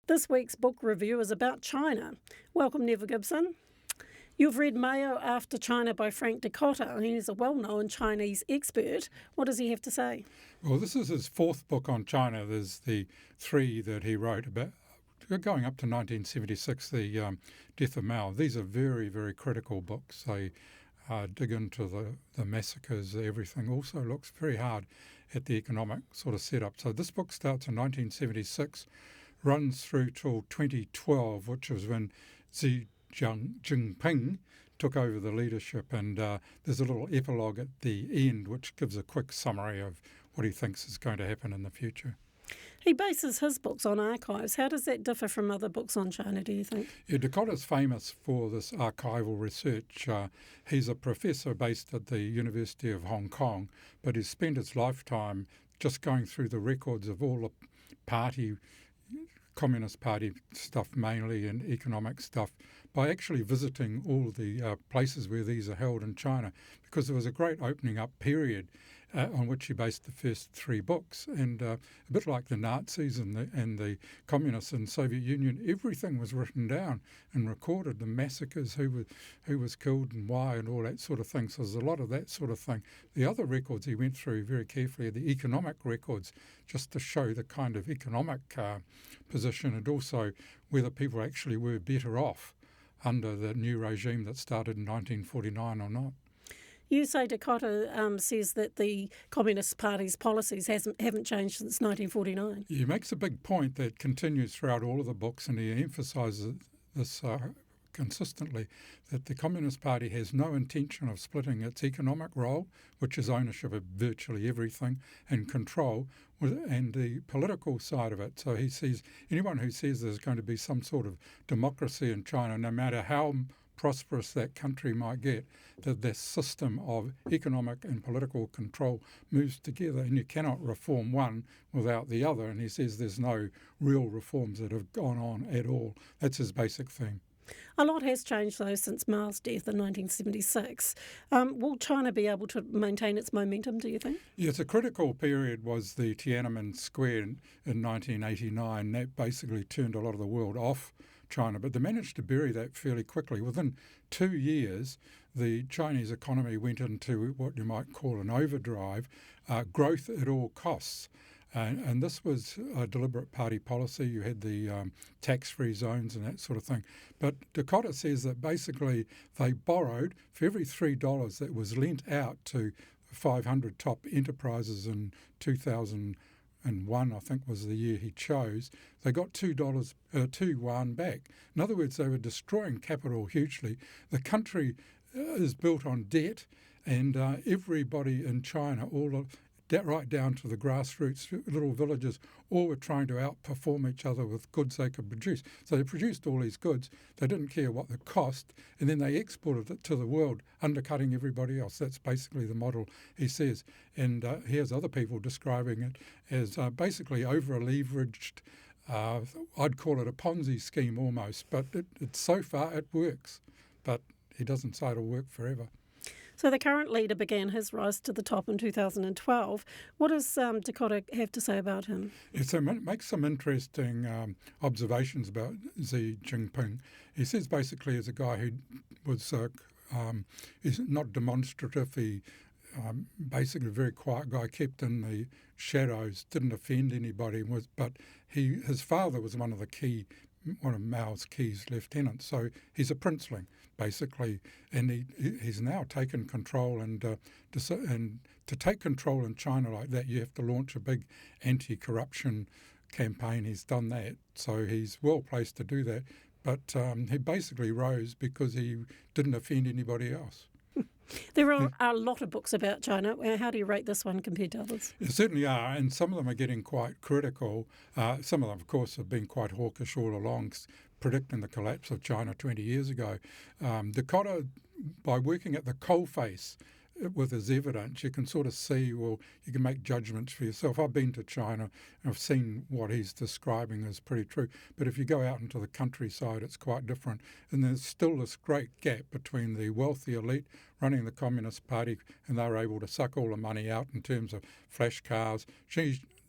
This week's book review is about China. Welcome, Nevil Gibson. You've read Mayo After China by Frank Dicotta. He's a well-known Chinese expert. What does he have to say? Well, this is his fourth book on China. There's the three that he wrote about going up to 1976, the death of Mao. These are very, very critical books. They dig into the massacres, everything. Also looks very hard at the economic sort of setup. So this book starts in 1976, runs through till 2012, which was when Xi Jinping took over the leadership, and there's a little epilogue at the end which gives a quick summary of what he thinks is going to happen in the future. He bases his books on archives. How does that differ from other books on China, do you think? Yeah, Dicotta's famous for this archival research. He's a professor based at the University of Hong Kong, but he's spent his lifetime just going through the records of all the Communist Party stuff mainly, and economic stuff, by actually visiting all the places where these are held in China, because there was a great opening up period on which he based the first three books. And a bit like the Nazis and the communists in the Soviet Union, everything was written down and recorded, the massacres, who was killed and why and all that sort of thing. So there's a lot of that sort of thing. The other records he went through very carefully are the economic records, just to show the kind of economic position, and also whether people actually were better off under the new regime that started in 1949 or not. You say Dicotta says that the Communist Party's policies haven't changed since 1949. He makes a big point that continues throughout all of the books, and he emphasises this consistently, that the Communist Party has no intention of splitting its economic role, which is ownership of virtually everything, and control, and the political side of it. So he sees anyone who says there's going to be some sort of democracy in China, no matter how prosperous that country might get, that this system of economic and political control moves together, and you cannot reform one without the other. And he says there's no real reforms that have gone on at all. That's his basic theme. A lot has changed, though, since Mao's death in 1976. Will China be able to maintain its momentum, do you think? Yes, a critical period was the Tiananmen Square in 1989. That basically turned a lot of the world off China, but they managed to bury that fairly quickly. Within 2 years, the Chinese economy went into what you might call an overdrive, growth at all costs. And this was a deliberate party policy. You had the tax-free zones and that sort of thing. But Dicotta says that basically they borrowed for every $3 that was lent out to 500 top enterprises in 2001, I think was the year he chose, they got two yuan back. In other words, they were destroying capital hugely. The country is built on debt, and everybody in China, right down to the grassroots little villages, all were trying to outperform each other with goods they could produce. So they produced all these goods. They didn't care what the cost, and then they exported it to the world, undercutting everybody else. That's basically the model, he says. And he has other people describing it as basically over-leveraged. I'd call it a Ponzi scheme almost, but so far it works. But he doesn't say it'll work forever. So the current leader began his rise to the top in 2012. What does Dicotta have to say about him? So it makes some interesting observations about Xi Jinping. He says basically he's a guy who was he's not demonstrative. He basically a very quiet guy, kept in the shadows, didn't offend anybody. But his father was one of Mao's key lieutenants. So he's a princeling, basically, and he's now taken control. And to take control in China like that, you have to launch a big anti-corruption campaign. He's done that, so he's well placed to do that. But he basically rose because he didn't offend anybody else. There are a lot of books about China. How do you rate this one compared to others? There certainly are, and some of them are getting quite critical. Some of them, of course, have been quite hawkish all along, predicting the collapse of China 20 years ago. Dicotta, by working at the coalface with his evidence, you can sort of see, well, you can make judgments for yourself. I've been to China and I've seen what he's describing as pretty true. But if you go out into the countryside, it's quite different. And there's still this great gap between the wealthy elite running the Communist Party, and they're able to suck all the money out in terms of flash cars.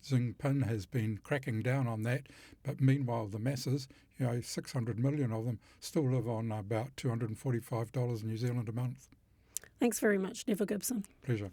Jinping has been cracking down on that, but meanwhile the masses, 600 million of them, still live on about $245 New Zealand a month. Thanks very much, Nevil Gibson. Pleasure.